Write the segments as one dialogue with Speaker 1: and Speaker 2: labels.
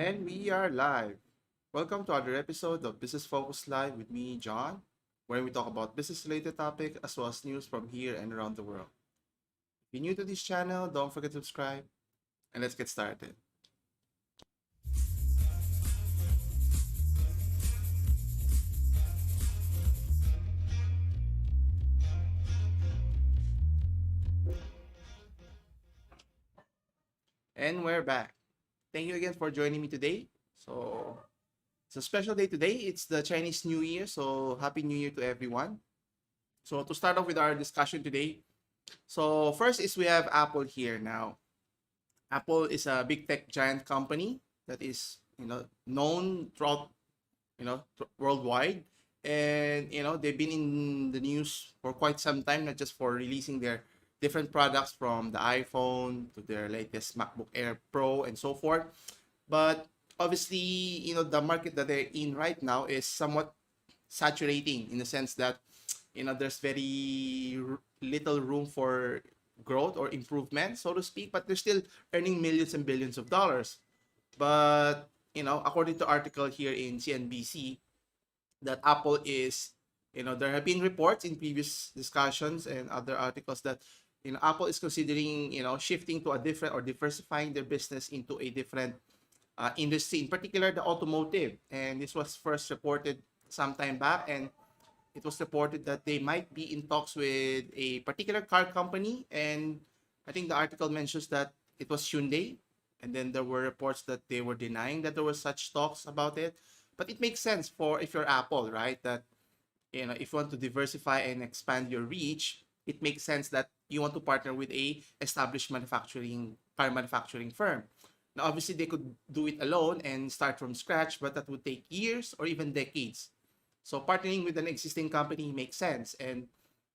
Speaker 1: And we are live. Welcome to another episode of Business Focus Live with me, John, where we talk about business-related topics as well as news from here and around the world. If you're new to this channel, don't forget to subscribe, and let's get started. And we're back. Thank you again for joining me today. So, it's a special day today. It's the Chinese New Year, so Happy New Year to everyone. So, to start off with our discussion today, so first is we have Apple here now. Apple is a big tech giant company that is known throughout worldwide, and they've been in the news for quite some time, not just for releasing their different products from the iPhone to their latest MacBook Air Pro and so forth. But obviously, the market that they're in right now is somewhat saturating in the sense that there's very little room for growth or improvement, so to speak, but they're still earning millions and billions of dollars. But according to article here in CNBC, that Apple is, there have been reports in previous discussions and other articles that Apple is considering shifting to a different or diversifying their business into a different industry, in particular the automotive. And this was first reported some time back, and it was reported that they might be in talks with a particular car company, and I think the article mentions that it was Hyundai, and then there were reports that they were denying that there were such talks about it. But it makes sense for if you're Apple, right? That if you want to diversify and expand your reach, it makes sense that you want to partner with a established car manufacturing firm. Now, obviously, they could do it alone and start from scratch, but that would take years or even decades. So partnering with an existing company makes sense. And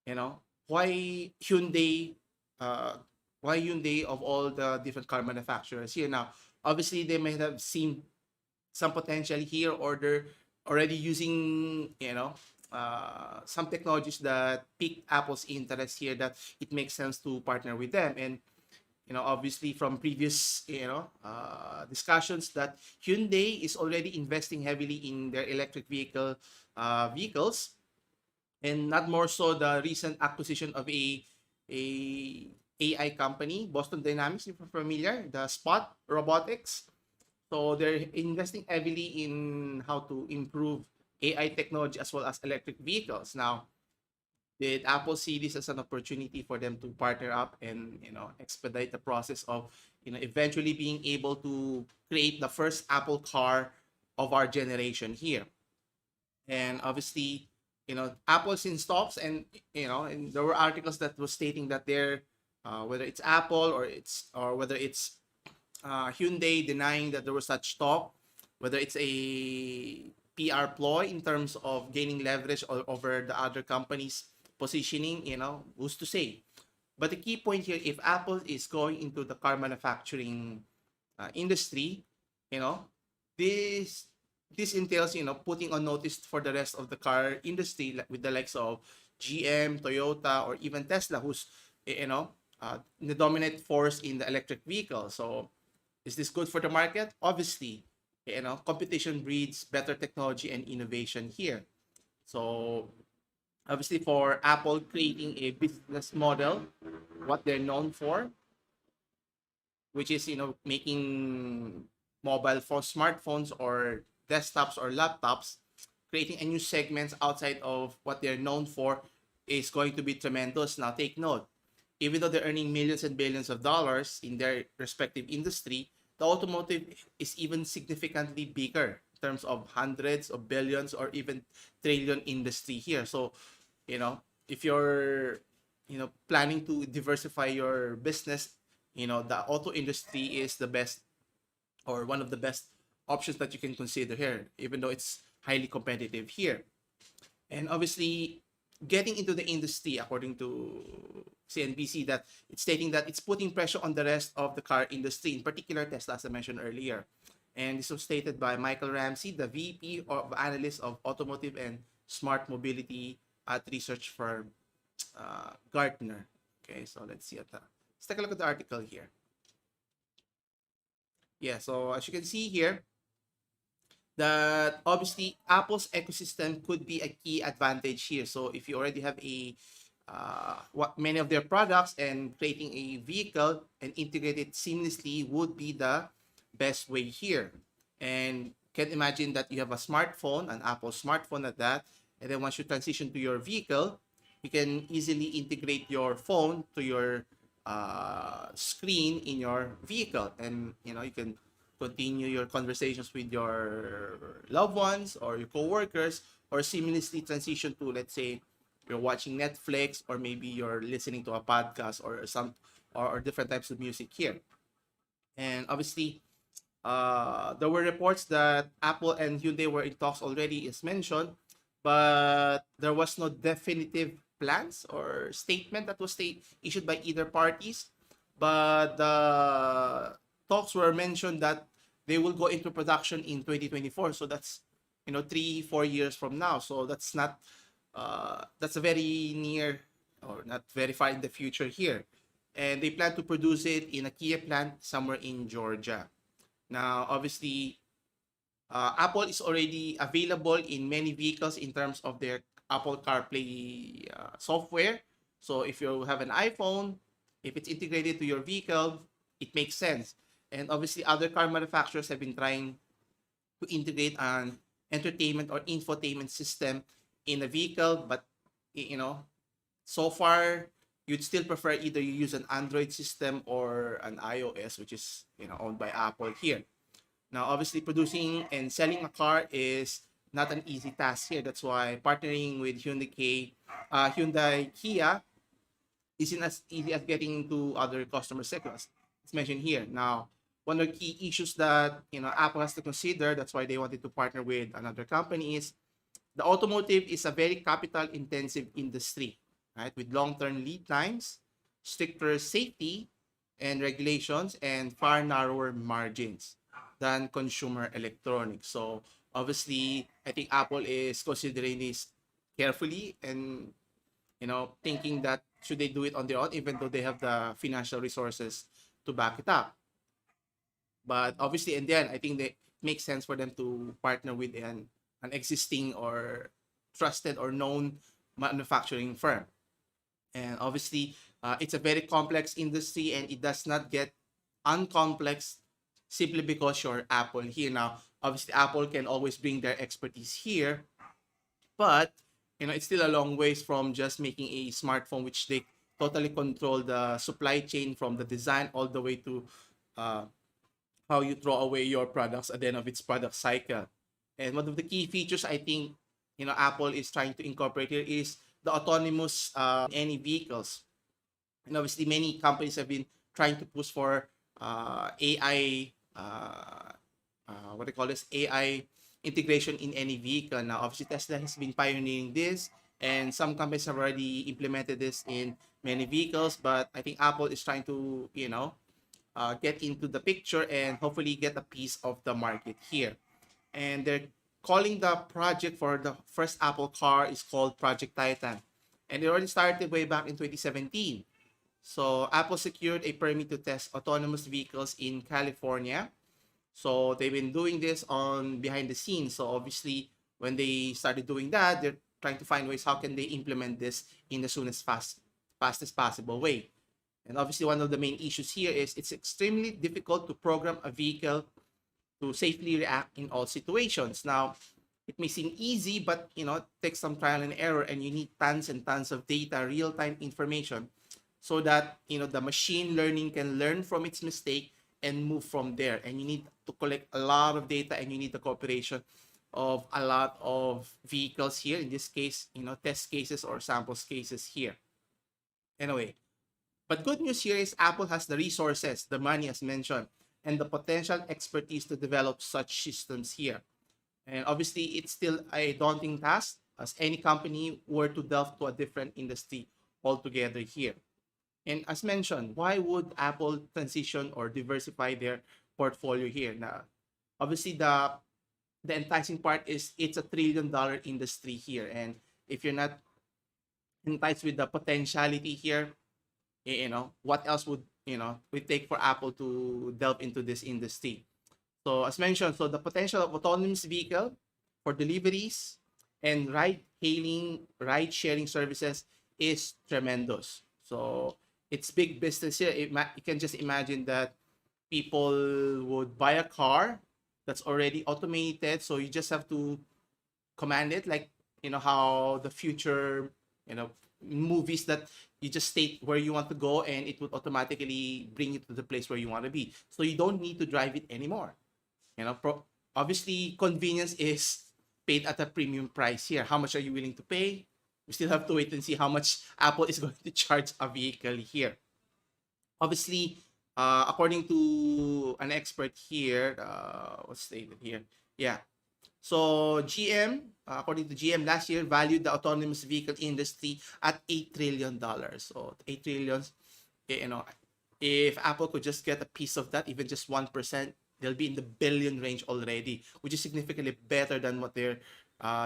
Speaker 1: you know why Hyundai? Uh, why Hyundai of all the different car manufacturers here now? Obviously, they may have seen some potential here, or they're already using some technologies that pique Apple's interest here, that it makes sense to partner with them. And obviously from previous discussions, that Hyundai is already investing heavily in their electric vehicles, and not more so the recent acquisition of a AI company, Boston Dynamics, if you're familiar, the Spot Robotics. So they're investing heavily in how to improve AI technology as well as electric vehicles. Now, did Apple see this as an opportunity for them to partner up and expedite the process of eventually being able to create the first Apple car of our generation here? And obviously, Apple's in stocks, and and there were articles that was stating that they're whether it's Apple or whether it's Hyundai denying that there was such talk, whether it's a PR ploy in terms of gaining leverage over the other companies' positioning, who's to say? But the key point here, if Apple is going into the car manufacturing industry, you know, this this entails putting on notice for the rest of the car industry, with the likes of GM, Toyota, or even Tesla, who's the dominant force in the electric vehicle. So is this good for the market? Obviously, competition breeds better technology and innovation here. So obviously for Apple creating a business model, what they're known for, which is making mobile phone smartphones or desktops or laptops, creating a new segments outside of what they're known for is going to be tremendous. Now take note, even though they're earning millions and billions of dollars in their respective industry, the automotive is even significantly bigger in terms of hundreds of billions or even trillion industry here. So, if you're, planning to diversify your business, the auto industry is the best, or one of the best options that you can consider here, even though it's highly competitive here. And obviously, getting into the industry, according to CNBC, that it's stating that it's putting pressure on the rest of the car industry, in particular Tesla, as I mentioned earlier. And this was stated by Michael Ramsey, the VP of Analyst of Automotive and Smart Mobility at research firm Gartner. Okay, so let's take a look at the article here. Yeah, so as you can see here, that obviously Apple's ecosystem could be a key advantage here. So if you already have a what many of their products, and creating a vehicle and integrate it seamlessly would be the best way here. And can imagine that you have a smartphone, an Apple smartphone at that, and then once you transition to your vehicle, you can easily integrate your phone to your screen in your vehicle, and you can continue your conversations with your loved ones or your coworkers, or seamlessly transition to, let's say, you're watching Netflix, or maybe you're listening to a podcast, or different types of music here. And obviously, there were reports that Apple and Hyundai were in talks already, as mentioned, but there was no definitive plans or statement that was issued by either parties. But the talks were mentioned that they will go into production in 2024. So that's 3-4 years from now. So that's a very near, or not very far in the future here. And they plan to produce it in a Kia plant somewhere in Georgia. Now, obviously, Apple is already available in many vehicles in terms of their Apple CarPlay software. So if you have an iPhone, if it's integrated to your vehicle, it makes sense. And obviously, other car manufacturers have been trying to integrate an entertainment or infotainment system in a vehicle, but so far you'd still prefer either you use an Android system or an iOS, which is owned by Apple here. Now, obviously, producing and selling a car is not an easy task here. That's why partnering with Hyundai Kia isn't as easy as getting into other customer segments. It's mentioned here. Now, one of the key issues that Apple has to consider, that's why they wanted to partner with another company, is the automotive is a very capital intensive industry, right? With long-term lead times, stricter safety and regulations, and far narrower margins than consumer electronics. So obviously, I think Apple is considering this carefully, and thinking that should they do it on their own, even though they have the financial resources to back it up. But obviously, in the end, I think that it makes sense for them to partner with an existing or trusted or known manufacturing firm. And obviously, it's a very complex industry, and it does not get uncomplex simply because you're Apple here. Now, obviously, Apple can always bring their expertise here, but it's still a long ways from just making a smartphone, which they totally control the supply chain from the design all the way to uh, how you throw away your products at the end of its product cycle. And one of the key features I think Apple is trying to incorporate here is the autonomous any vehicles. And obviously, many companies have been trying to push for AI, what they call this, AI integration in any vehicle. Now, obviously, Tesla has been pioneering this, and some companies have already implemented this in many vehicles. But I think Apple is trying to, get into the picture and hopefully get a piece of the market here. And they're calling the project for the first Apple car is called Project Titan. And it already started way back in 2017. So Apple secured a permit to test autonomous vehicles in California. So they've been doing this on behind the scenes. So obviously, when they started doing that, they're trying to find ways how can they implement this in the fastest possible way. And obviously, one of the main issues here is it's extremely difficult to program a vehicle to safely react in all situations. Now, it may seem easy, but it takes some trial and error, and you need tons and tons of data, real-time information, so that the machine learning can learn from its mistake and move from there. And you need to collect a lot of data, and you need the cooperation of a lot of vehicles here. In this case, test cases or samples cases here. Anyway, but good news here is Apple has the resources, the money as mentioned, and the potential expertise to develop such systems here. And obviously, it's still a daunting task as any company were to delve to a different industry altogether here. And as mentioned, why would Apple transition or diversify their portfolio here? Now, obviously, the enticing part is it's $1 trillion industry here, and if you're not enticed with the potentiality here, what else would we take for Apple to delve into this industry? So as mentioned, so the potential of autonomous vehicle for deliveries and ride sharing services is tremendous. So it's big business here. You can just imagine that people would buy a car that's already automated. So you just have to command it, like how the future you know movies that you just state where you want to go and it would automatically bring you to the place where you want to be. So you don't need to drive it anymore. Obviously convenience is paid at a premium price here. How much are you willing to pay? We still have to wait and see how much Apple is going to charge a vehicle here. Obviously, according to an expert here, what's stated here? Yeah. So GM, according to GM, last year valued the autonomous vehicle industry at $8 trillion. So 8 trillion, you know, if Apple could just get a piece of that, even just 1%, they'll be in the billion range already, which is significantly better than what they're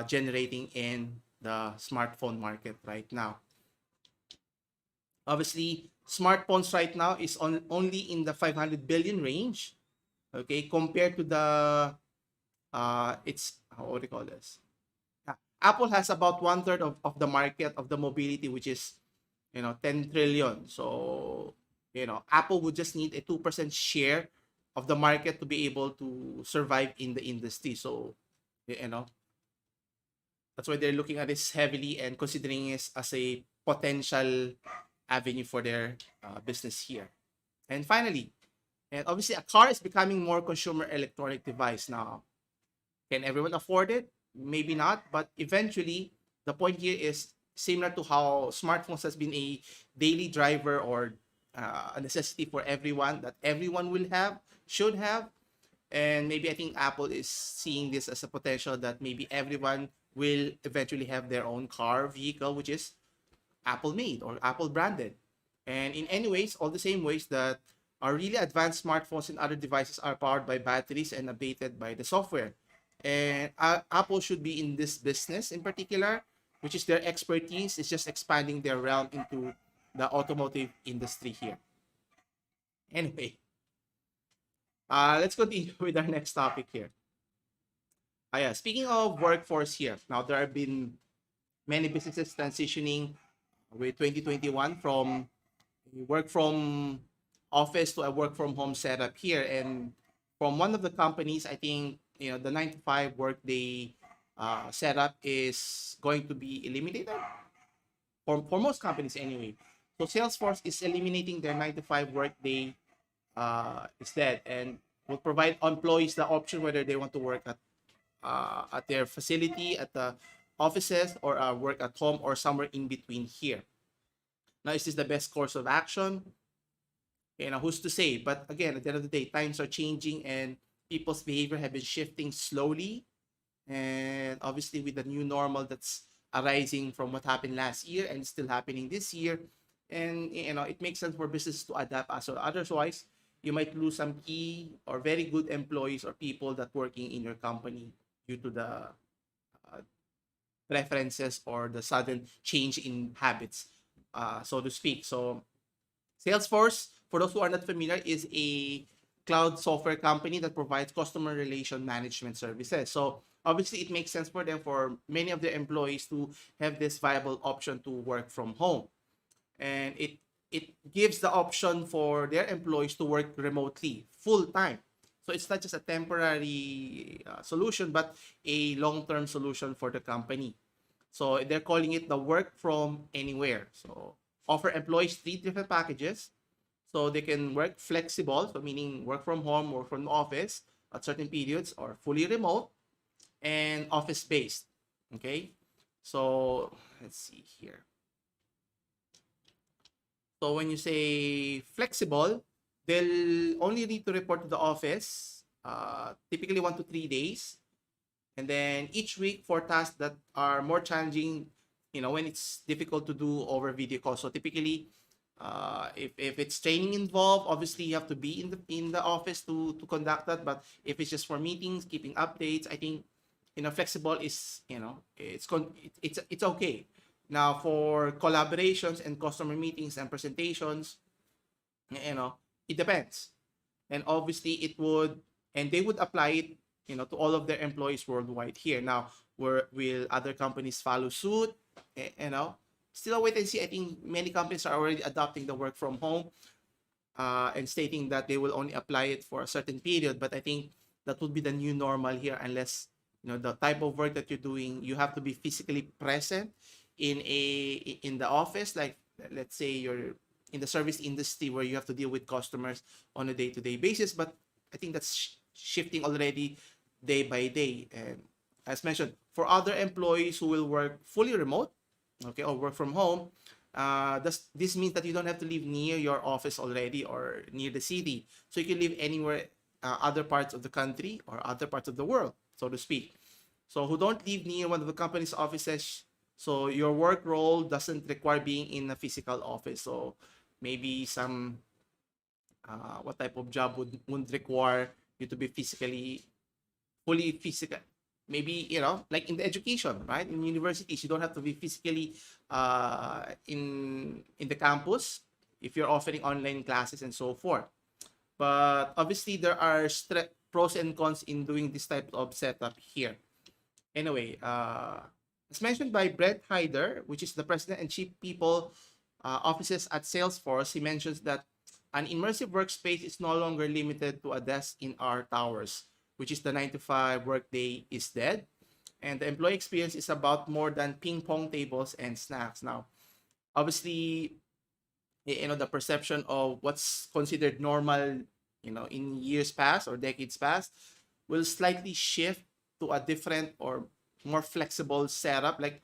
Speaker 1: generating in the smartphone market right now. Obviously, smartphones right now is only in the 500 billion range, okay, compared to the it's what do you call this? Apple has about one third of the market of the mobility, which is 10 trillion. So Apple would just need a 2% share of the market to be able to survive in the industry. So that's why they're looking at this heavily and considering it as a potential avenue for their business here. And finally, and obviously a car is becoming more consumer electronic device now. Can everyone afford it? Maybe not, but eventually the point here is similar to how smartphones has been a daily driver or a necessity for everyone that everyone should have. And maybe I think Apple is seeing this as a potential that maybe everyone will eventually have their own car vehicle, which is Apple made or Apple branded. And in any ways, all the same ways that our really advanced smartphones and other devices are powered by batteries and updated by the software. And Apple should be in this business in particular, which is their expertise, is just expanding their realm into the automotive industry here. Anyway, let's continue with our next topic here. Yeah, speaking of workforce here, now there have been many businesses transitioning with 2021 from work from office to a work from home setup here. And from one of the companies, I think the 9 to 5 workday setup is going to be eliminated for most companies anyway. So Salesforce is eliminating their 9 to 5 workday instead, and will provide employees the option whether they want to work at their facility, at the offices, or work at home, or somewhere in between here. Now, is this the best course of action? Who's to say? But again, at the end of the day, times are changing and people's behavior have been shifting slowly. And obviously, with the new normal that's arising from what happened last year and still happening this year, and it makes sense for businesses to adapt as well. Otherwise, you might lose some key or very good employees or people that working in your company due to the preferences or the sudden change in habits, so to speak. So Salesforce, for those who are not familiar, is a cloud software company that provides customer relation management services. So obviously it makes sense for them, for many of their employees, to have this viable option to work from home. And it gives the option for their employees to work remotely full time. So it's not just a temporary solution, but a long-term solution for the company. So they're calling it the work from anywhere. So offer employees 3 different packages. So they can work flexible, so meaning work from home, work from the office at certain periods, or fully remote and office-based. Okay, so let's see here. So when you say flexible, they'll only need to report to the office, typically 1 to 3 days. And then each week for tasks that are more challenging, when it's difficult to do over video call. So typically, if it's training involved, obviously you have to be in the office to conduct that. But if it's just for meetings, keeping updates, I think flexible is it's okay. Now for collaborations and customer meetings and presentations, it depends. And obviously it would and they would apply it, to all of their employees worldwide here. Now, will other companies follow suit? Still a wait and see. I think many companies are already adopting the work from home, and stating that they will only apply it for a certain period. But I think that would be the new normal here, unless the type of work that you're doing, you have to be physically present in the office. Like, let's say you're in the service industry where you have to deal with customers on a day-to-day basis. But I think that's shifting already day by day. And as mentioned, for other employees who will work fully remote, okay, or work from home, this means that you don't have to live near your office already or near the city. So you can live anywhere, other parts of the country or other parts of the world, so to speak. So who don't live near one of the company's offices, so your work role doesn't require being in a physical office. So maybe some what type of job would require you to be fully physical? Maybe, like in the education, right? In universities, you don't have to be physically in the campus if you're offering online classes and so forth. But obviously, there are pros and cons in doing this type of setup here. Anyway, as mentioned by Brett Hyder, which is the president and chief people offices at Salesforce, he mentions that an immersive workspace is no longer limited to a desk in our towers, which is the 9 to 5 workday is dead. And the employee experience is about more than ping pong tables and snacks. Now, obviously, the perception of what's considered normal, in years past or decades past, will slightly shift to a different or more flexible setup, like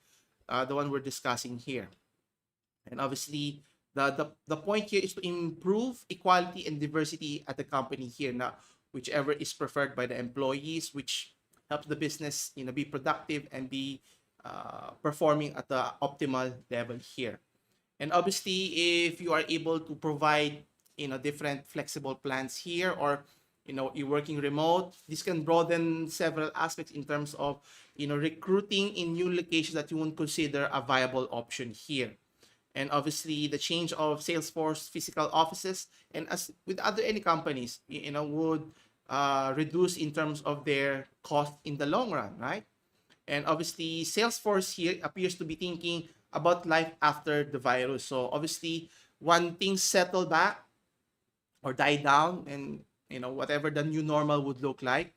Speaker 1: the one we're discussing here. And obviously, the point here is to improve equality and diversity at the company here. Now, whichever is preferred by the employees, which helps the business, be productive and be performing at the optimal level here. And obviously, if you are able to provide, different flexible plans here, or you're working remote, this can broaden several aspects in terms of, recruiting in new locations that you won't consider a viable option here. And obviously, the change of Salesforce physical offices, and as with any companies, would reduce in terms of their cost in the long run, right? And obviously, Salesforce here appears to be thinking about life after the virus. So obviously, when things settle back or die down, and whatever the new normal would look like,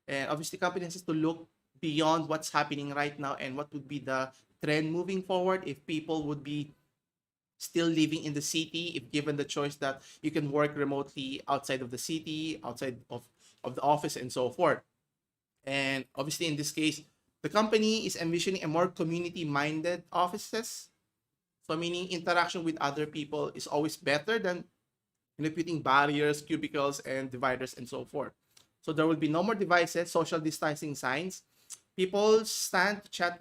Speaker 1: and obviously, companies has to look beyond what's happening right now and what would be the trend moving forward. If people would be still living in the city, if given the choice that you can work remotely outside of the city, outside of the office and so forth. And obviously, in this case, the company is envisioning a more community-minded offices. So meaning interaction with other people is always better than putting barriers, cubicles, and dividers and so forth. So there will be no more devices, social distancing signs. People stand to chat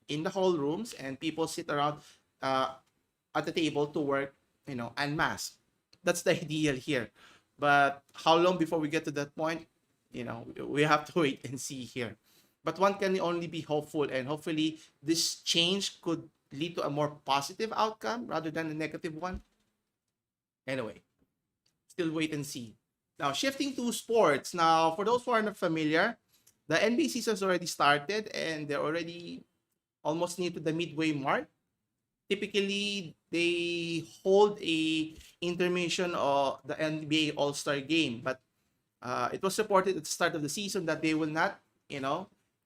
Speaker 1: in the whole rooms, and people sit around at the table to work, en masse. That's the ideal here. But how long before we get to that point? We have to wait and see here. But one can only be hopeful, and hopefully this change could lead to a more positive outcome rather than a negative one. Anyway, still wait and see. Now, shifting to sports. Now, for those who are not familiar, the NBA season has already started, and they're already almost near to the midway mark. Typically, they hold a intermission of the NBA All-Star game, but it was reported at the start of the season that they will not,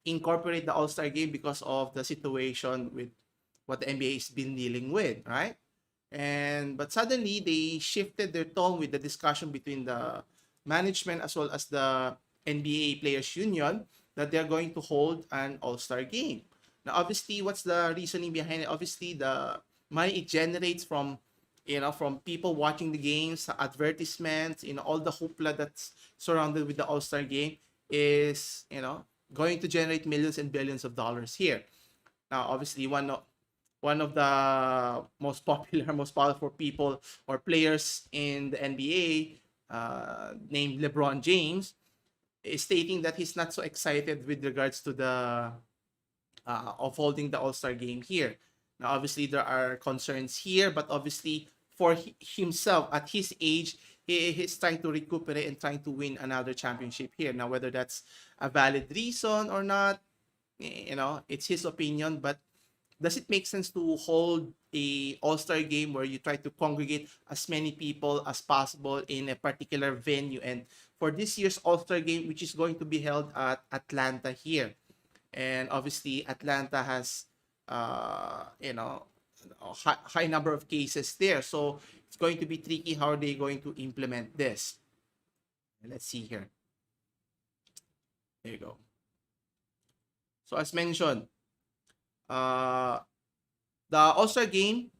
Speaker 1: incorporate the All-Star game because of the situation with what the NBA has been dealing with, right? But suddenly they shifted their tone with the discussion between the management as well as the NBA Players Union that they're going to hold an All-Star game. Now, obviously, what's the reasoning behind it? Obviously, the money it generates from, from people watching the games, advertisements, all the hoopla that's surrounded with the All-Star game is, going to generate millions and billions of dollars here. Now, obviously, one of the most popular, most powerful people or players in the NBA, named LeBron James, is stating that he's not so excited with regards to the of holding the All-Star game here. Now, obviously, there are concerns here, but obviously, for himself at his age, he's trying to recuperate and trying to win another championship here. Now, whether that's a valid reason or not, it's his opinion, but does it make sense to hold a all-star game where you try to congregate as many people as possible in a particular venue? And for this year's all-star game, which is going to be held at Atlanta here, and obviously Atlanta has a high number of cases there, so it's going to be tricky. How are they going to implement this? Let's see here. There you go. So as mentioned, the All-Star game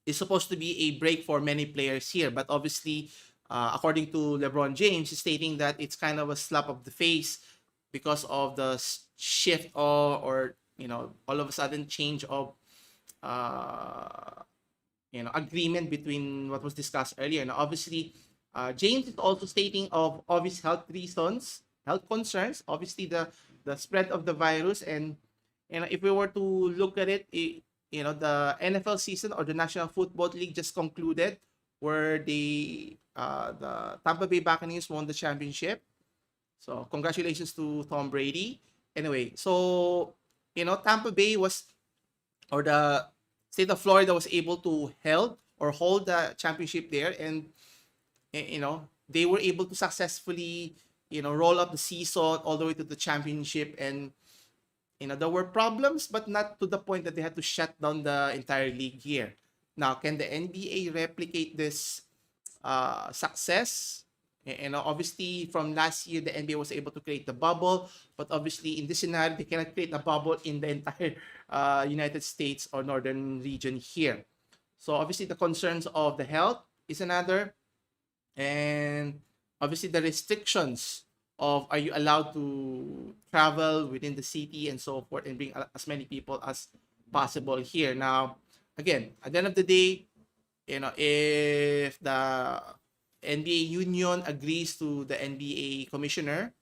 Speaker 1: is supposed to be a break for many players here, but obviously, according to LeBron James, he's stating that it's kind of a slap of the face because of the shift or all of a sudden change of agreement between what was discussed earlier. Now, obviously, James is also stating of obvious health reasons, health concerns, obviously the spread of the virus. And if we were to look at it, the NFL season or the National Football League just concluded, where the Tampa Bay Buccaneers won the championship. So congratulations to Tom Brady. Anyway, so Tampa Bay or the state of Florida was able to hold the championship there, and they were able to successfully roll up the season all the way to the championship. And there were problems, but not to the point that they had to shut down the entire league here. Now, can the NBA replicate this success? Obviously, from last year, the NBA was able to create the bubble, but obviously, in this scenario, they cannot create a bubble in the entire United States or northern region here. So, obviously, the concerns of the health is another, and obviously, the restrictions of are you allowed to travel within the city and so forth, and bring as many people as possible here. Now, again, at the end of the day, if the NBA union agrees to the NBA commissioner,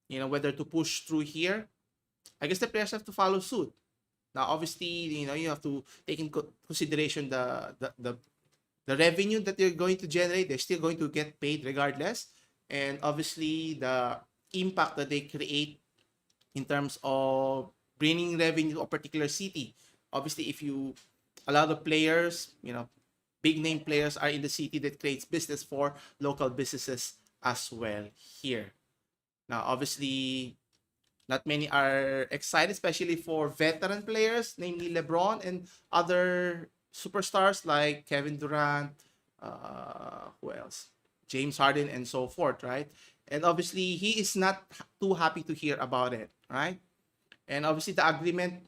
Speaker 1: whether to push through here, I guess the players have to follow suit. Now, obviously, you have to take in consideration the revenue that they're going to generate. They're still going to get paid regardless. And obviously, the impact that they create in terms of bringing revenue to a particular city. Obviously, if you allow the players, big name players are in the city, that creates business for local businesses as well here. Now, obviously, not many are excited, especially for veteran players, namely LeBron and other superstars like Kevin Durant, who else? James Harden and so forth, right? And obviously, he is not too happy to hear about it, right? And obviously, the agreement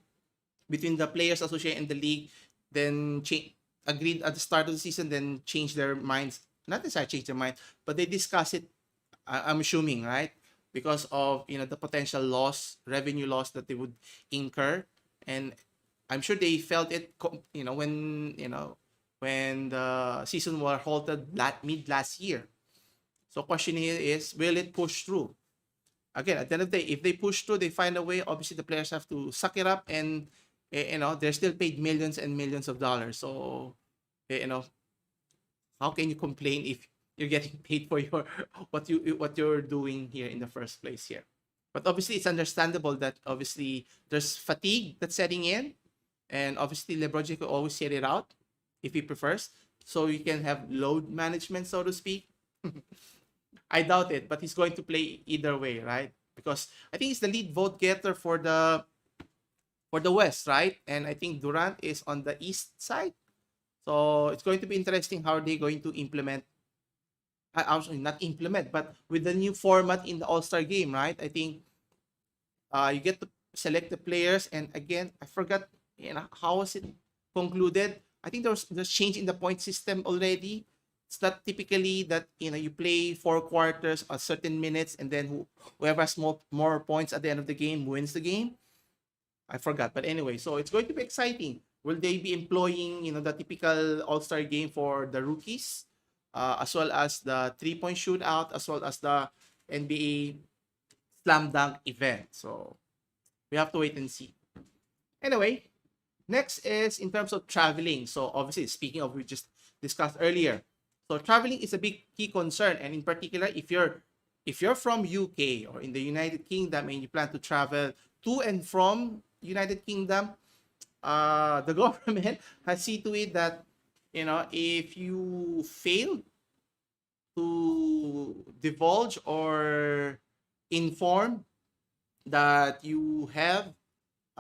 Speaker 1: between the players associated in the league then agreed at the start of the season, then changed their minds. Not necessarily change their mind, but they discuss it, I'm assuming, right? Because of the potential revenue loss that they would incur. And I'm sure they felt it, when the season was halted mid last year. So question here is, will it push through? Again, at the end of the day, if they push through, they find a way. Obviously, the players have to suck it up, and they're still paid millions and millions of dollars. So, how can you complain if you're getting paid for your what you're doing here in the first place here? But obviously, it's understandable that obviously there's fatigue that's setting in, and obviously LeBron James could always set it out if he prefers, so you can have load management, so to speak. I doubt it, but he's going to play either way, right? Because I think he's the lead vote getter for the West, right? And I think Durant is on the East side. So it's going to be interesting how they're going to implement. Actually, not implement, but with the new format in the All-Star game, right? I think you get to select the players, and again, I forgot, how was it concluded? I think there's change in the point system already. It's not typically that you play 4 quarters or certain minutes, and then whoever has more points at the end of the game wins the game. I forgot, but anyway, so it's going to be exciting. Will they be employing the typical All-Star game for the rookies, as well as the 3-point shootout, as well as the NBA slam dunk event? So we have to wait and see. Anyway, next is in terms of traveling. So obviously, speaking of, we just discussed earlier. So traveling is a big key concern, and in particular, if you're from UK or in the United Kingdom and you plan to travel to and from United Kingdom, the government has seen to it that if you fail to divulge or inform that you have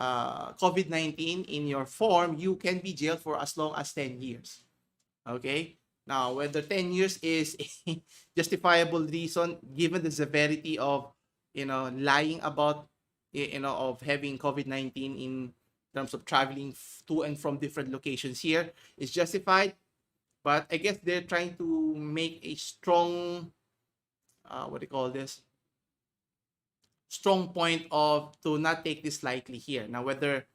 Speaker 1: COVID-19 in your form, you can be jailed for as long as 10 years. Okay? Now, whether 10 years is a justifiable reason given the severity of, lying about, of having COVID-19 in terms of traveling to and from different locations here is justified. But I guess they're trying to make a strong, what do you call this? Strong point of to not take this lightly here. Now, whether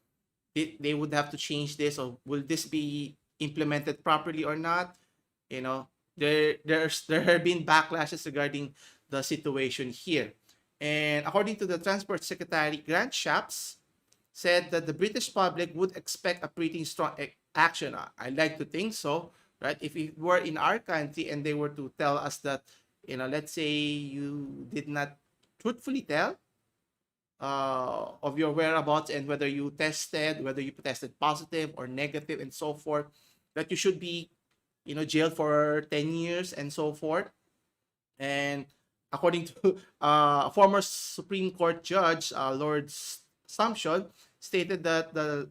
Speaker 1: they would have to change this or will this be implemented properly or not, there have been backlashes regarding the situation here. And according to the Transport Secretary, Grant Shapps said that the British public would expect a pretty strong action. I like to think so, right? If it were in our country and they were to tell us that, let's say you did not truthfully tell of your whereabouts and whether you tested positive or negative and so forth, that you should be, jailed for 10 years and so forth. And according to a former Supreme Court judge, Lord Sumption, stated that the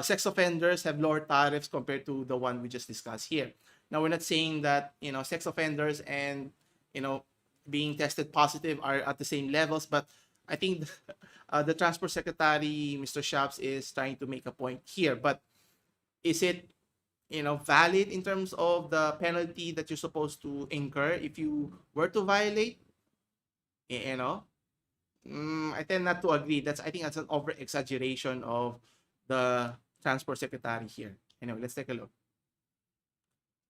Speaker 1: sex offenders have lower tariffs compared to the one we just discussed here. Now, we're not saying that, sex offenders and, being tested positive are at the same levels, but I think the Transport Secretary, Mr. Shapps, is trying to make a point here. But is it, valid in terms of the penalty that you're supposed to incur if you were to violate? I tend not to agree. I think that's an over exaggeration of the Transport Secretary here. Anyway, let's take a look.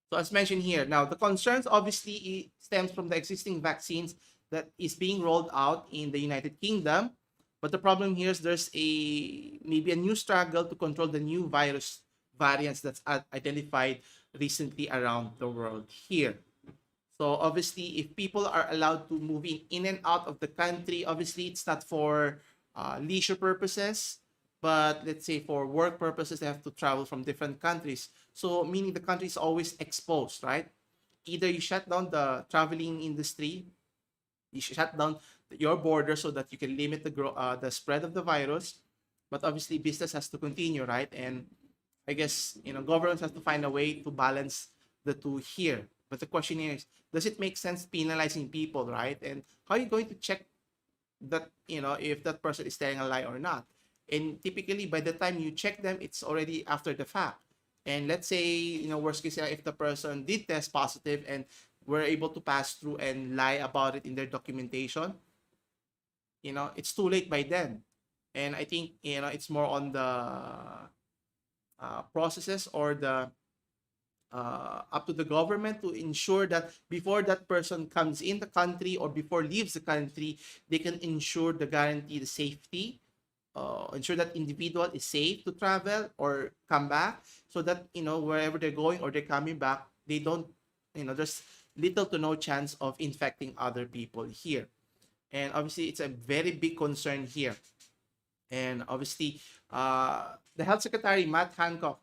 Speaker 1: So as mentioned here, now the concerns obviously stems from the existing vaccines that is being rolled out in the United Kingdom. But the problem here is there's maybe a new struggle to control the new virus variants that's identified recently around the world here. So obviously, if people are allowed to move in and out of the country, obviously it's not for leisure purposes, but let's say for work purposes, they have to travel from different countries. So meaning the country is always exposed, right? Either you shut down the traveling industry, you shut down your border so that you can limit the spread of the virus, but obviously business has to continue, right? And I guess governments have to find a way to balance the two here. But the question is, does it make sense penalizing people, right? And how are you going to check that if that person is telling a lie or not? And typically by the time you check them, it's already after the fact. And let's say worst case if the person did test positive and were able to pass through and lie about it in their documentation, it's too late by then. And I think it's more on the processes or the up to the government to ensure that before that person comes in the country or before leaves the country, they can ensure the safety, ensure that individual is safe to travel or come back, so that wherever they're going or they're coming back, they don't there's little to no chance of infecting other people here. And obviously it's a very big concern here. And obviously the Health Secretary Matt Hancock,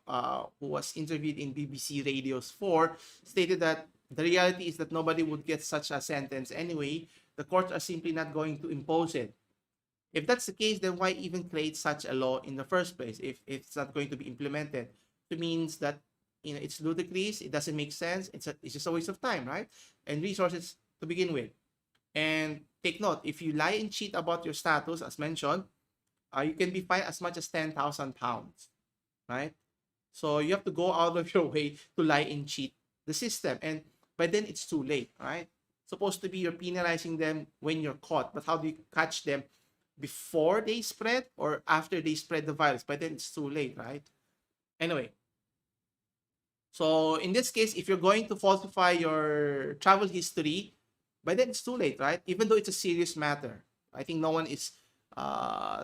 Speaker 1: who was interviewed in BBC Radio's 4, stated that the reality is that nobody would get such a sentence anyway. The courts are simply not going to impose it. If that's the case, then why even create such a law in the first place if it's not going to be implemented? It means that it's ludicrous, it doesn't make sense, it's just a waste of time, right? And resources to begin with. And take note, if you lie and cheat about your status, as mentioned, you can be fined as much as £10,000, right? So you have to go out of your way to lie and cheat the system. And by then it's too late, right? Supposed to be you're penalizing them when you're caught, but how do you catch them? Before they spread or after they spread the virus? By then it's too late, right? Anyway, so in this case, if you're going to falsify your travel history, by then it's too late, right? Even though it's a serious matter, I think no one is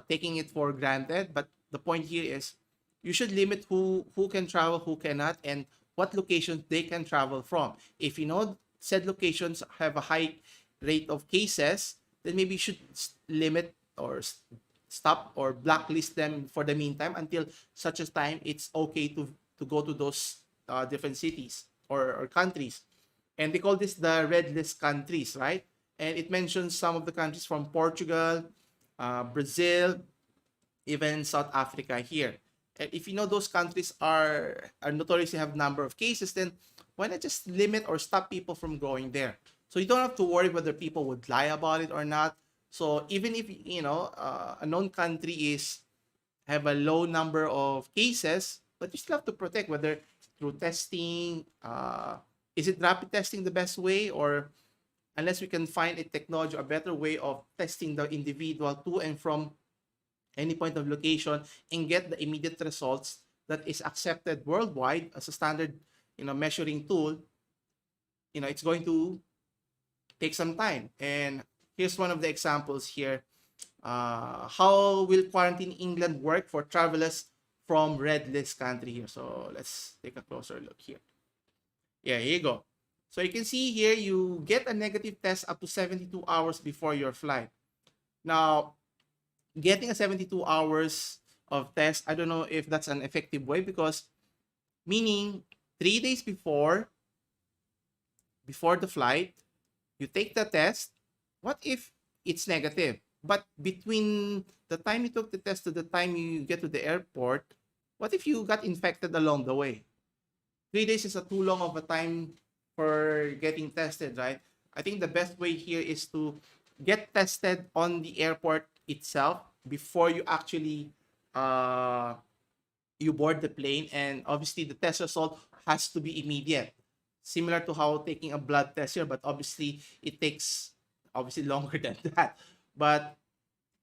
Speaker 1: taking it for granted. But the point here is you should limit who can travel, who cannot, and what locations they can travel from. If you know said locations have a high rate of cases, then maybe you should limit or stop or blacklist them for the meantime until such a time it's okay to go to those different cities or countries. And they call this the red list countries, right? And it mentions some of the countries from Portugal, Brazil, even South Africa here. And if you know those countries are notoriously have number of cases, then why not just limit or stop people from going there? So you don't have to worry whether people would lie about it or not. So even if a known country is have a low number of cases, but you still have to protect whether through testing, is it rapid testing the best way, or unless we can find a technology, a better way of testing the individual to and from any point of location and get the immediate results that is accepted worldwide as a standard, measuring tool, it's going to take some time. And here's one of the examples here. How will quarantine England work for travelers from red list country here? So let's take a closer look here. Yeah, here you go. So you can see here, you get a negative test up to 72 hours before your flight. Now, getting a 72 hours of test, I don't know if that's an effective way, because meaning 3 days before the flight, you take the test. What if it's negative? But between the time you took the test to the time you get to the airport, what if you got infected along the way? 3 days is a too long of a time for getting tested, right? I think the best way here is to get tested on the airport itself before you actually you board the plane, and obviously the test result has to be immediate, similar to how taking a blood test here, but obviously it takes obviously longer than that. But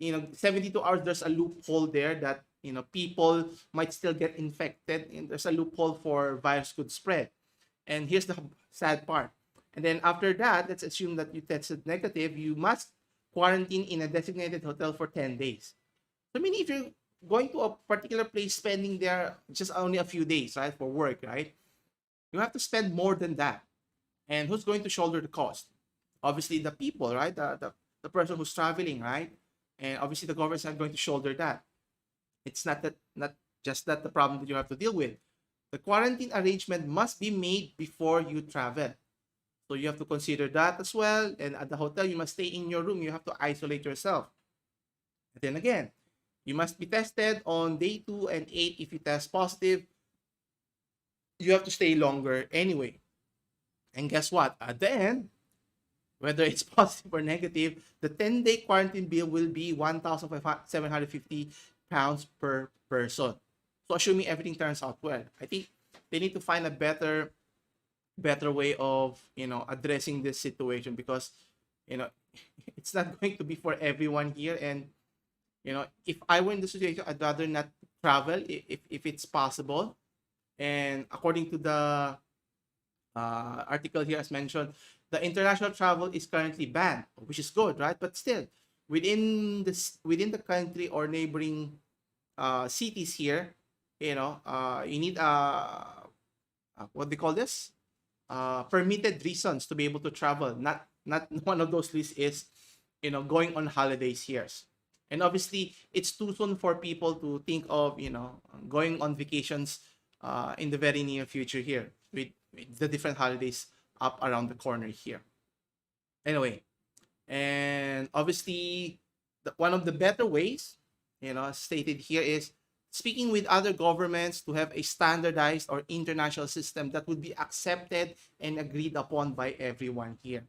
Speaker 1: 72 hours, there's a loophole there that people might still get infected, and there's a loophole for virus could spread. And here's the sad part. And then after that, let's assume that you tested negative, you must quarantine in a designated hotel for 10 days. So, I mean, if you're going to a particular place, spending there just only a few days, right, for work, right, you have to spend more than that. And who's going to shoulder the cost? Obviously, the people, right, the person who's traveling, right? And obviously, the government's not going to shoulder that. It's not just that the problem that you have to deal with. The quarantine arrangement must be made before you travel. So you have to consider that as well. And at the hotel, you must stay in your room. You have to isolate yourself. And then again, you must be tested on day 2 and 8. If you test positive, you have to stay longer anyway. And guess what? At the end, whether it's positive or negative, the 10-day quarantine bill will be 1,750 pounds per person. So assuming everything turns out well, I think they need to find a better way of addressing this situation, because it's not going to be for everyone here. And if I were in the situation, I'd rather not travel if it's possible. And according to the article here, as mentioned, the international travel is currently banned, which is good, right? But still, within the country or neighboring cities here, you need what they call this, permitted reasons to be able to travel. Not one of those lists is going on holidays here. And obviously, it's too soon for people to think of going on vacations in the very near future here, with the different holidays up around the corner here. Anyway, and obviously, one of the better ways, stated here, is speaking with other governments to have a standardized or international system that would be accepted and agreed upon by everyone here.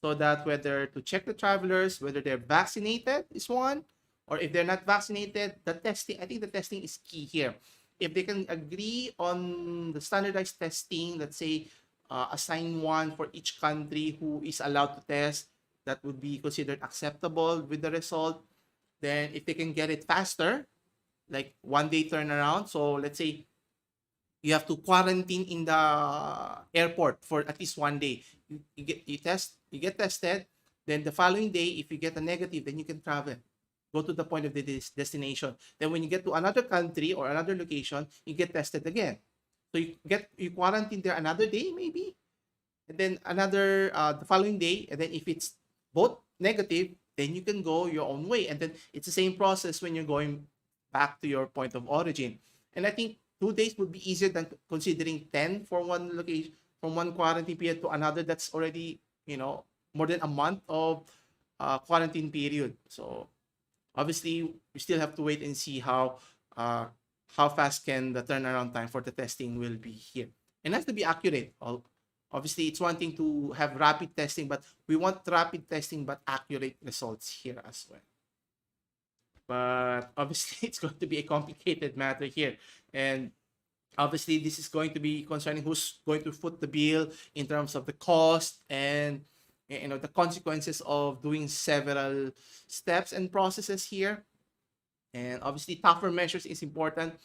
Speaker 1: So that whether to check the travelers, whether they're vaccinated is one, or if they're not vaccinated, the testing, I think the testing is key here. If they can agree on the standardized testing, let's say assign one for each country who is allowed to test, that would be considered acceptable with the result. Then if they can get it faster, like 1 day turnaround. So let's say you have to quarantine in the airport for at least 1 day. You get tested. Then the following day, if you get a negative, then you can travel. Go to the point of the destination. Then when you get to another country or another location, you get tested again. So you quarantine there another day maybe, and then another the following day, and then if it's both negative, then you can go your own way, and then it's the same process when you're going back to your point of origin. And I think 2 days would be easier than considering 10 for one location, from one quarantine period to another that's already more than a month of quarantine period. So obviously we still have to wait and see uh, how fast can the turnaround time for the testing will be here. And has to be accurate. Obviously, it's one thing to have rapid testing, but we want rapid testing but accurate results here as well. But obviously, it's going to be a complicated matter here. And obviously, this is going to be concerning who's going to foot the bill in terms of the cost and the consequences of doing several steps and processes here. And obviously, tougher measures is important,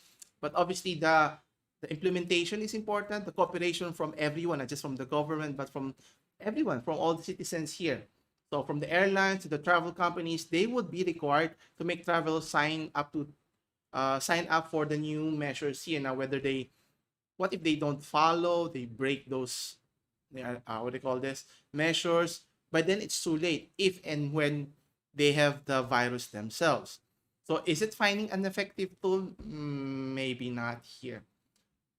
Speaker 1: but obviously the implementation is important. The cooperation from everyone, not just from the government, but from everyone, from all the citizens here. So from the airlines to the travel companies, they would be required to make travel sign up for the new measures here. Now, what if they don't follow? They break those, what do you call this, measures. But then it's too late if and when they have the virus themselves. So is it finding an effective tool? Maybe not here.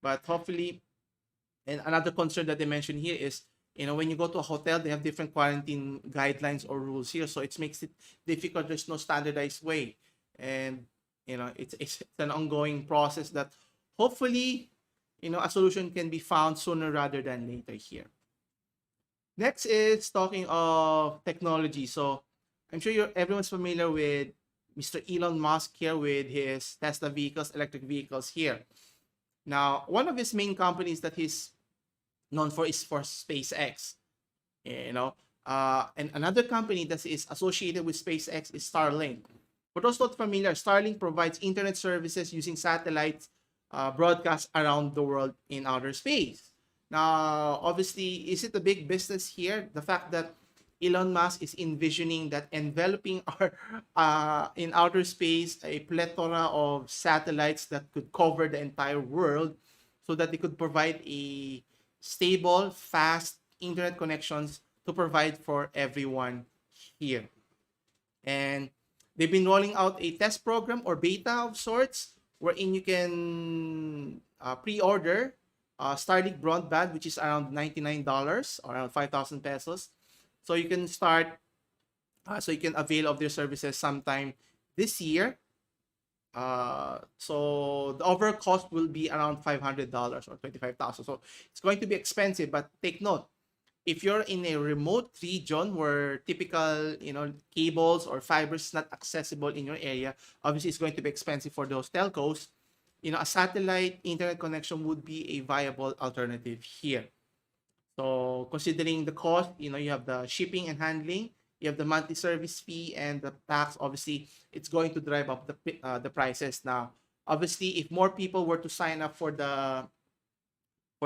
Speaker 1: But hopefully, and another concern that they mentioned here is, when you go to a hotel, they have different quarantine guidelines or rules here. So it makes it difficult. There's no standardized way. And, it's an ongoing process that hopefully, a solution can be found sooner rather than later here. Next is talking of technology. So I'm sure everyone's familiar with Mr. Elon Musk here with his Tesla vehicles, electric vehicles here. Now, one of his main companies that he's known for is for SpaceX. And another company that is associated with SpaceX is Starlink. For those not familiar, Starlink provides internet services using satellites broadcast around the world in outer space. Now, obviously, is it a big business here? The fact that Elon Musk is envisioning that enveloping our in outer space a plethora of satellites that could cover the entire world, so that they could provide a stable, fast internet connections to provide for everyone here. And they've been rolling out a test program or beta of sorts, wherein you can pre-order Starlink broadband, which is around $99 or around 5,000 pesos. So you can so you can avail of their services sometime this year. So the overall cost will be around $500 or 25,000. So it's going to be expensive, but take note, if you're in a remote region where typical, cables or fibers not accessible in your area, obviously it's going to be expensive for those telcos. A satellite internet connection would be a viable alternative here. So considering the cost, you have the shipping and handling, you have the monthly service fee and the tax. Obviously, it's going to drive up the prices. Now, obviously, if more people were to sign up for the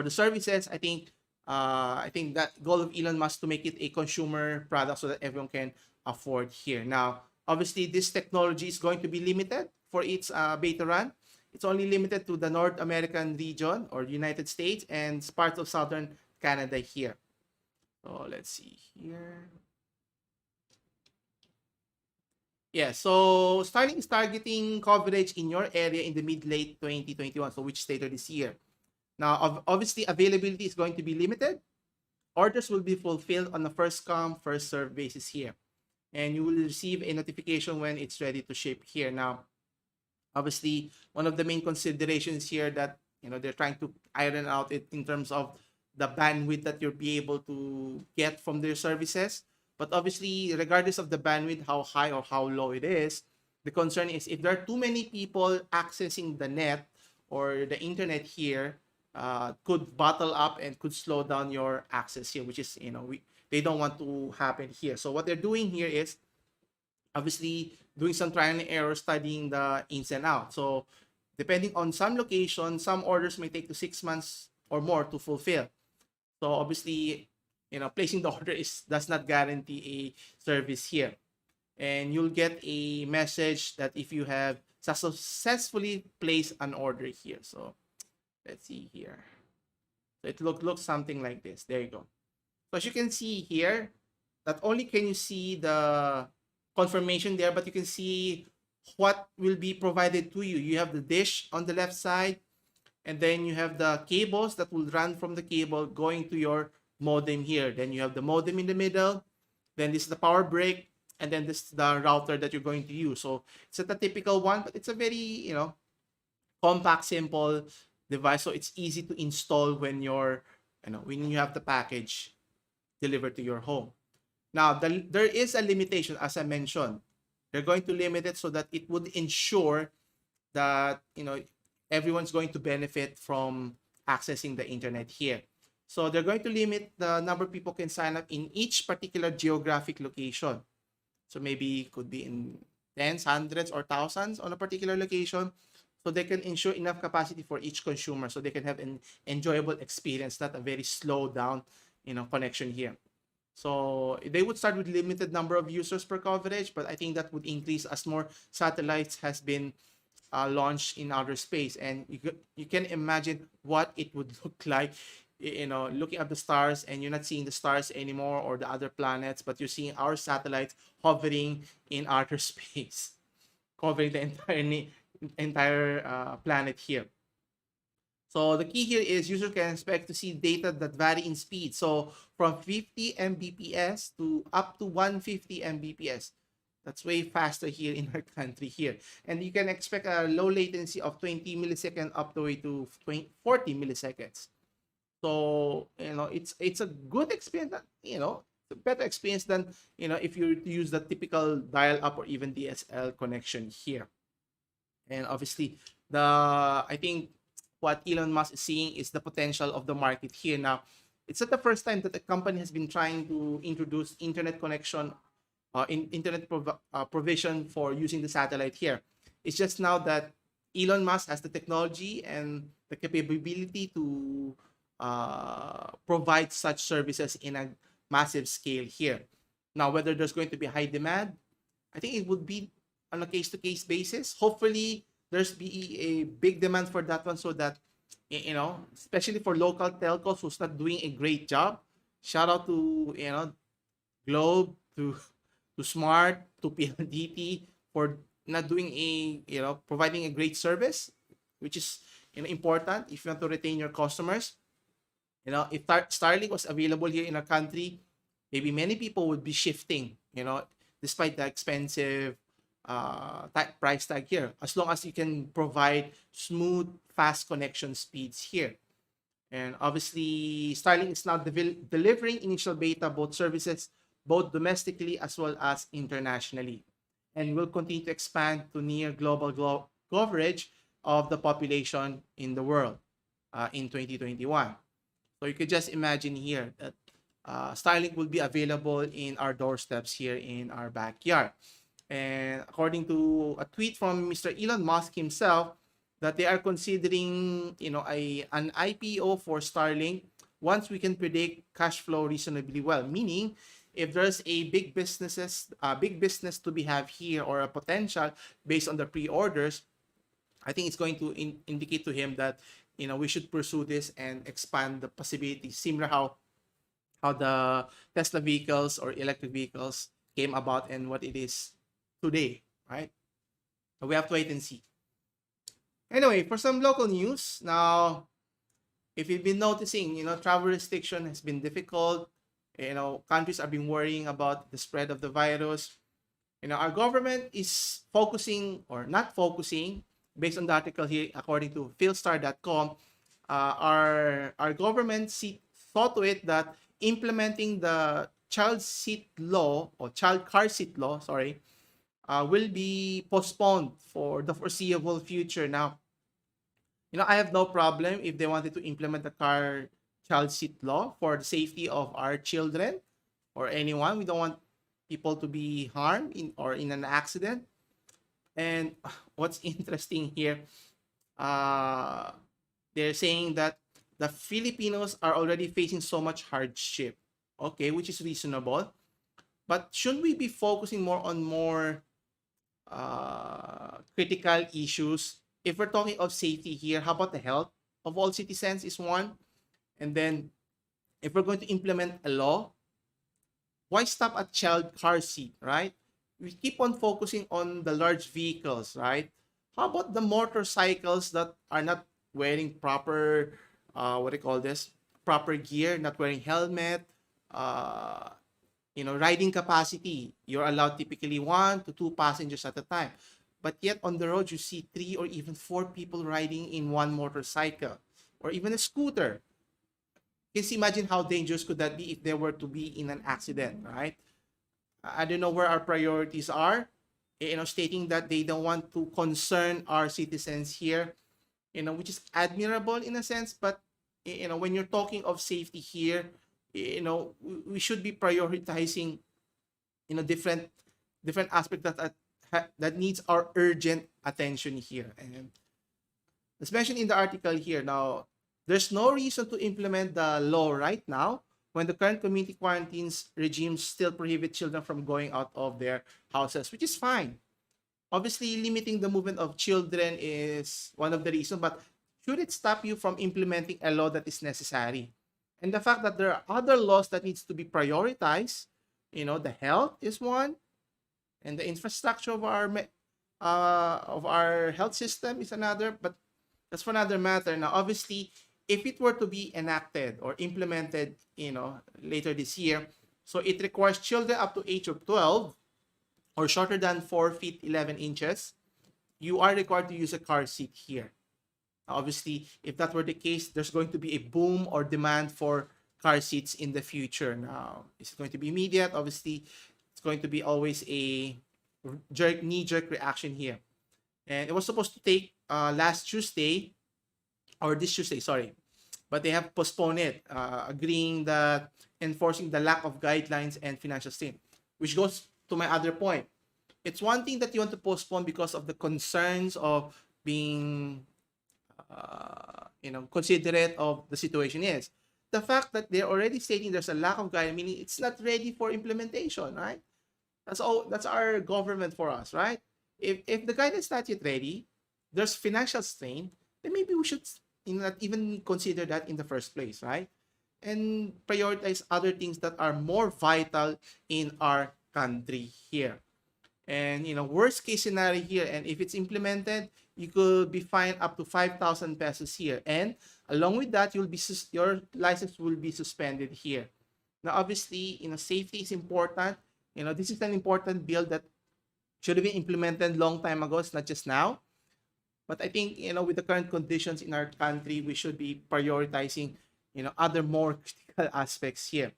Speaker 1: services, I think that goal of Elon Musk to make it a consumer product so that everyone can afford here. Now, obviously, this technology is going to be limited for its beta run. It's only limited to the North American region or United States and parts of Southern Canada here. So let's see here. Yeah, so Starlink is targeting coverage in your area in the mid-late 2021, so which later this year. Now, obviously, availability is going to be limited. Orders will be fulfilled on a first-come, first-served basis here. And you will receive a notification when it's ready to ship here. Now, obviously, one of the main considerations here that they're trying to iron out it in terms of the bandwidth that you'll be able to get from their services. But obviously, regardless of the bandwidth, how high or how low it is, the concern is if there are too many people accessing the net or the internet here, could bottle up and could slow down your access here, which is, they don't want to happen here. So what they're doing here is obviously doing some trial and error, studying the ins and outs. So depending on some locations, some orders may take to 6 months or more to fulfill. So obviously, placing the order does not guarantee a service here. And you'll get a message that if you have successfully placed an order here. So Let's see here. So it looks something like this. There you go. So as you can see here, not only can you see the confirmation there, but you can see what will be provided to you. You have the dish on the left side, and then you have the cables that will run from the cable going to your modem here. Then you have the modem in the middle. Then this is the power brick, and then this is the router that you're going to use. So it's not a typical one, but it's a very, compact, simple device. So it's easy to install when when you have the package delivered to your home. Now, there is a limitation, as I mentioned. They're going to limit it so that it would ensure that everyone's going to benefit from accessing the internet here. So they're going to limit the number of people can sign up in each particular geographic location. So maybe it could be in tens, hundreds, or thousands on a particular location. So they can ensure enough capacity for each consumer so they can have an enjoyable experience, not a very slow down, connection here. So they would start with limited number of users per coverage, but I think that would increase as more satellites has been launched in outer space. And you can imagine what it would look like, looking at the stars, and you're not seeing the stars anymore or the other planets, but you're seeing our satellites hovering in outer space, covering the entire planet here. So the key here is users can expect to see data that vary in speed. So from 50 Mbps to up to 150 Mbps. That's way faster here in our country here. And you can expect a low latency of 20 milliseconds up the way to 40 milliseconds. So, it's a good experience, a better experience than, if you use the typical dial-up or even DSL connection here. And obviously, I think what Elon Musk is seeing is the potential of the market here. Now, it's not the first time that the company has been trying to introduce internet connection, provision for using the satellite here. It's just now that Elon Musk has the technology and the capability to provide such services in a massive scale here. Now, whether there's going to be high demand, I think it would be on a case-to-case basis. Hopefully, there's be a big demand for that one, so that, especially for local telcos who's not doing a great job. Shout out to, Globe, to Smart, to PLDT for not doing providing a great service, which is, important if you want to retain your customers. If Starlink was available here in our country, maybe many people would be shifting, despite the expensive price tag here, as long as you can provide smooth, fast connection speeds here. And obviously, Starlink is now delivering initial beta both services, both domestically as well as internationally, and will continue to expand to near global coverage of the population in the world in 2021. So you could just imagine here that Starlink will be available in our doorsteps here in our backyard. And according to a tweet from Mr. Elon Musk himself, that they are considering, an IPO for Starlink once we can predict cash flow reasonably well. Meaning, if there's a big business to be have here, or a potential based on the pre-orders, I think it's going to indicate to him that, we should pursue this and expand the possibilities, similar how the Tesla vehicles or electric vehicles came about and what it is today, right? So we have to wait and see. Anyway, for some local news, now, if you've been noticing, travel restriction has been difficult. Countries have been worrying about the spread of the virus. Our government is focusing or not focusing, based on the article here, according to philstar.com, our government saw to it that implementing the child car seat law, will be postponed for the foreseeable future. Now, I have no problem if they wanted to implement the child seat law for the safety of our children or anyone. We don't want people to be harmed in an accident. And what's interesting here, they're saying that the Filipinos are already facing so much hardship, okay, which is reasonable. But should we be focusing more on critical issues? If we're talking of safety here, how about the health? of all citizens is one. And then if we're going to implement a law, why stop at child car seat, right? We keep on focusing on the large vehicles, right? How about the motorcycles that are not wearing proper, what do you call this? Proper gear, not wearing helmet, uh, riding capacity. You're allowed typically 1 to 2 passengers at a time. But yet on the road, you see 3 or even 4 people riding in one motorcycle or even a scooter. Can you imagine how dangerous could that be if there were to be in an accident, right? I don't know where our priorities are, stating that they don't want to concern our citizens here, which is admirable in a sense, but when you're talking of safety here, we should be prioritizing, different aspect that needs our urgent attention here. And as mentioned in the article here, now there's no reason to implement the law right now when the current community quarantines regime still prohibit children from going out of their houses, which is fine. Obviously, limiting the movement of children is one of the reasons, but should it stop you from implementing a law that is necessary? And the fact that there are other laws that needs to be prioritized, the health is one, and the infrastructure of our health system is another, but that's for another matter. Now, obviously, if it were to be enacted or implemented, later this year, so it requires children up to age of 12 or shorter than 4 feet 11 inches, you are required to use a car seat here. Now, obviously, if that were the case, there's going to be a boom or demand for car seats in the future. Now, is it going to be immediate? Obviously, it's going to be always a knee-jerk reaction here. And it was supposed to take last Tuesday, or this Tuesday, sorry. But they have postponed it, agreeing that enforcing the lack of guidelines and financial strain, which goes to my other point. It's one thing that you want to postpone because of the concerns of being, considerate of the situation is. The fact that they're already stating there's a lack of guidance, meaning it's not ready for implementation, right? That's all. That's our government for us, right? If the guidance is not yet ready, there's financial strain, then maybe we should not even consider that in the first place, right? And prioritize other things that are more vital in our country here. And worst case scenario here, and if it's implemented, you could be fined up to 5,000 pesos here, and along with that, your license will be suspended here. Now, obviously, safety is important. This is an important bill that should have been implemented long time ago. It's not just now. But I think, with the current conditions in our country, we should be prioritizing, other more critical aspects here.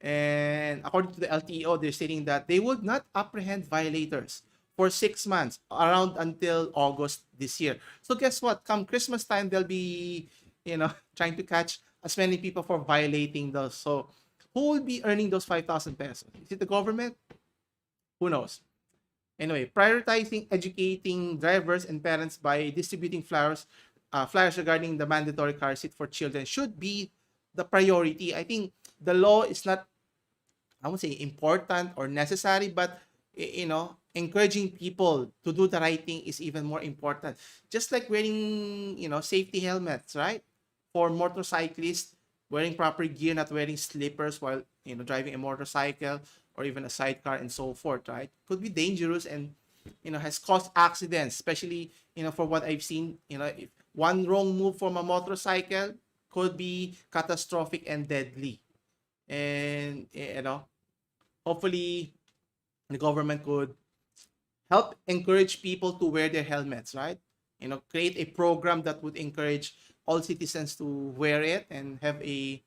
Speaker 1: And according to the LTO, they're stating that they would not apprehend violators for 6 months, around until August this year. So guess what? Come Christmas time, they'll be, trying to catch as many people for violating those. So who will be earning those 5,000 pesos? Is it the government? Who knows? Anyway, prioritizing educating drivers and parents by distributing flyers regarding the mandatory car seat for children should be the priority. I think the law is not, I won't say important or necessary, but encouraging people to do the right thing is even more important. Just like wearing, safety helmets, right? For motorcyclists, wearing proper gear, not wearing slippers while, driving a motorcycle or even a sidecar and so forth, right? Could be dangerous and, has caused accidents, especially, for what I've seen, if one wrong move from a motorcycle could be catastrophic and deadly. And, hopefully the government could help encourage people to wear their helmets, right? Create a program that would encourage all citizens to wear it and have a,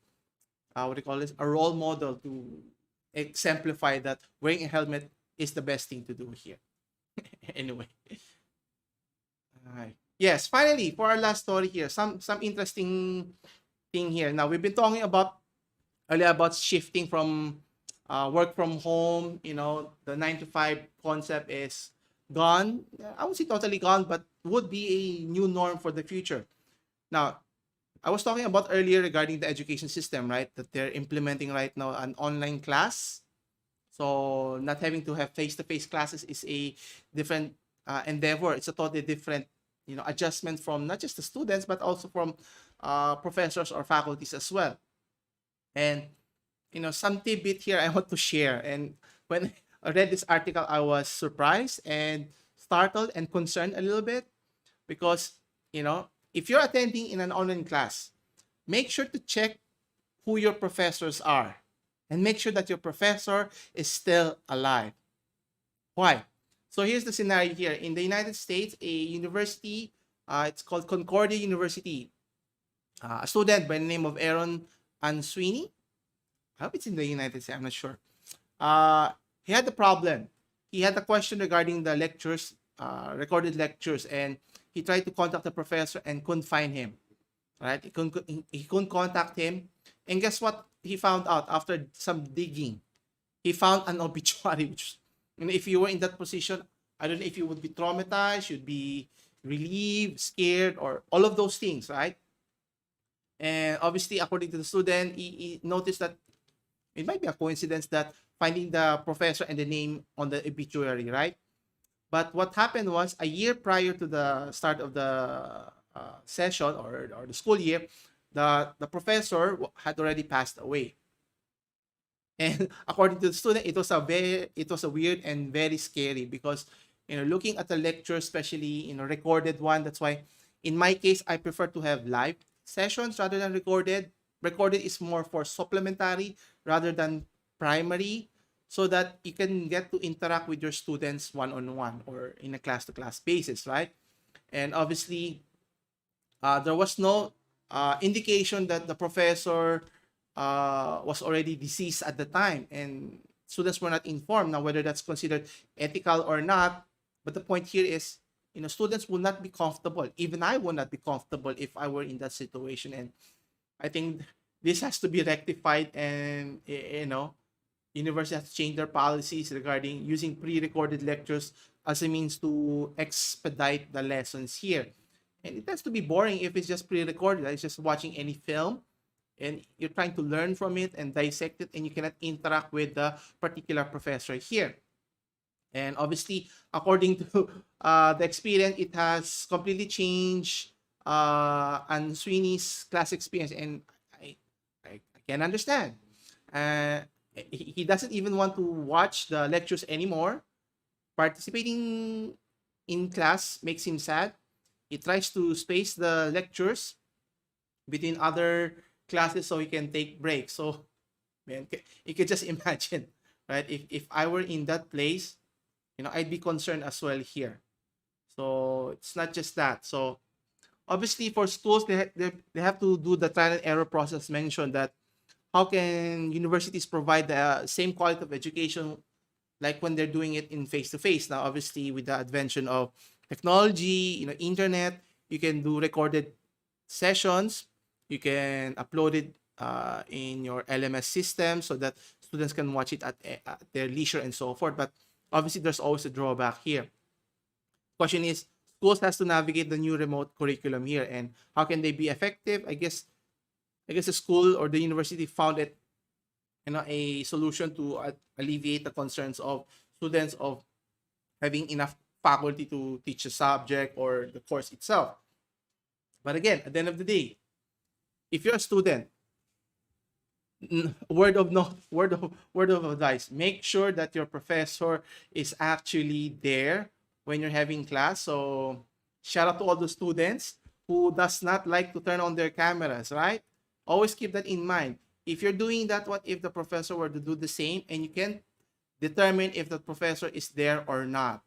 Speaker 1: what do you call this, a role model to exemplify that wearing a helmet is the best thing to do here. Anyway. All right. Yes, finally, for our last story here, some interesting thing here. Now, we've been talking about earlier about shifting from work from home. The 9 to 5 concept is gone. I won't say totally gone, but would be a new norm for the future. Now, I was talking about earlier regarding the education system, right? That they're implementing right now an online class. So not having to have face-to-face classes is a different endeavor. It's a totally different adjustment from not just the students but also from professors or faculties as well. And some tidbit here I want to share. And when I read this article, I was surprised and startled and concerned a little bit because if you're attending in an online class, make sure to check who your professors are and make sure that your professor is still alive. Why? So here's the scenario here. In the United States, a university, it's called Concordia University, a student by the name of Aaron Answini. I hope it's in the United States, I'm not sure. He had a problem. He had a question regarding the lectures, recorded lectures, and he tried to contact the professor and couldn't find him. Right? He couldn't contact him. And guess what he found out after some digging? He found an obituary, which, if you were in that position, I don't know if you would be traumatized, you'd be relieved, scared, or all of those things, right? And obviously, according to the student, he noticed that it might be a coincidence that finding the professor and the name on the obituary, right? But what happened was a year prior to the start of the session or the school year, the professor had already passed away. And according to the student, it was a weird and very scary because looking at the lecture, especially recorded one. That's why in my case I prefer to have live sessions rather than recorded. Recorded is more for supplementary rather than primary, so that you can get to interact with your students one-on-one or in a class-to-class basis, right? And obviously, there was no indication that the professor was already deceased at the time, and students were not informed. Now, whether that's considered ethical or not, but the point here is, students will not be comfortable. Even I will not be comfortable if I were in that situation. And I think this has to be rectified, and universities have to change their policies regarding using pre-recorded lectures as a means to expedite the lessons here. And it has to be boring if it's just pre-recorded. It's just watching any film and you're trying to learn from it and dissect it, and you cannot interact with the particular professor here. And obviously, according to the experience, it has completely changed and Sweeney's class experience. And I can understand. Uh, he doesn't even want to watch the lectures anymore. Participating in class makes him sad. He tries to space the lectures between other classes so he can take breaks. So, man, you can just imagine, right? If I were in that place, I'd be concerned as well here. So it's not just that. So obviously for schools, they have to do the trial and error process mentioned, that how can universities provide the same quality of education like when they're doing it in face to face. Now, obviously, with the invention of technology, internet, you can do recorded sessions. You can upload it in your LMS system so that students can watch it at their leisure and so forth. But obviously, there's always a drawback here. Question is, schools has to navigate the new remote curriculum here, and how can they be effective? I guess the school or the university found it, a solution to alleviate the concerns of students of having enough faculty to teach the subject or the course itself. But again, at the end of the day, if you're a student, word of advice, make sure that your professor is actually there when you're having class. So shout out to all the students who does not like to turn on their cameras, right? Always keep that in mind. If you're doing that, what if the professor were to do the same and you can determine if the professor is there or not,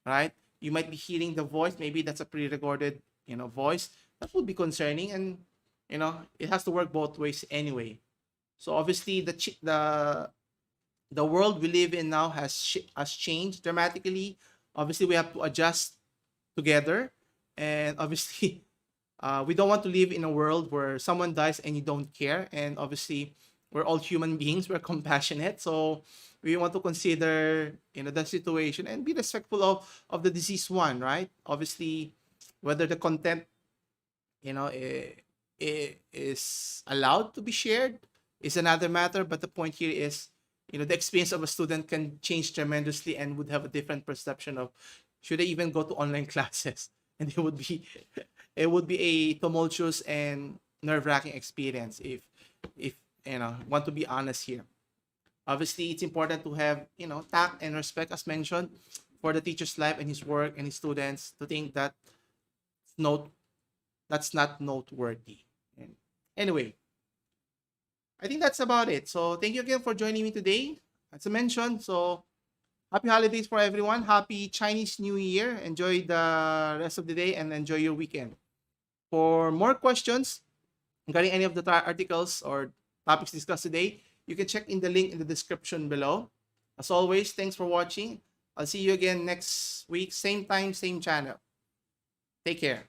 Speaker 1: right? You might be hearing the voice. Maybe that's a pre-recorded, voice. That would be concerning, and it has to work both ways anyway. So obviously, the world we live in now has changed dramatically. Obviously, we have to adjust together, and obviously, we don't want to live in a world where someone dies and you don't care. And obviously, we're all human beings. We're compassionate, so we want to consider the situation and be respectful of the deceased one, right? Obviously, whether the content is allowed to be shared is another matter. But the point here is, the experience of a student can change tremendously and would have a different perception of should they even go to online classes. and it would be a tumultuous and nerve-wracking experience if want to be honest here. Obviously, it's important to have tact and respect, as mentioned, for the teacher's life and his work and his students. To think that note that's not noteworthy. And anyway, I think that's about it. So thank you again for joining me today. As I mentioned, so happy holidays for everyone. Happy Chinese New Year. Enjoy the rest of the day and enjoy your weekend. For more questions regarding any of the articles or topics discussed today, you can check in the link in the description below. As always, thanks for watching. I'll see you again next week, same time, same channel. Take care.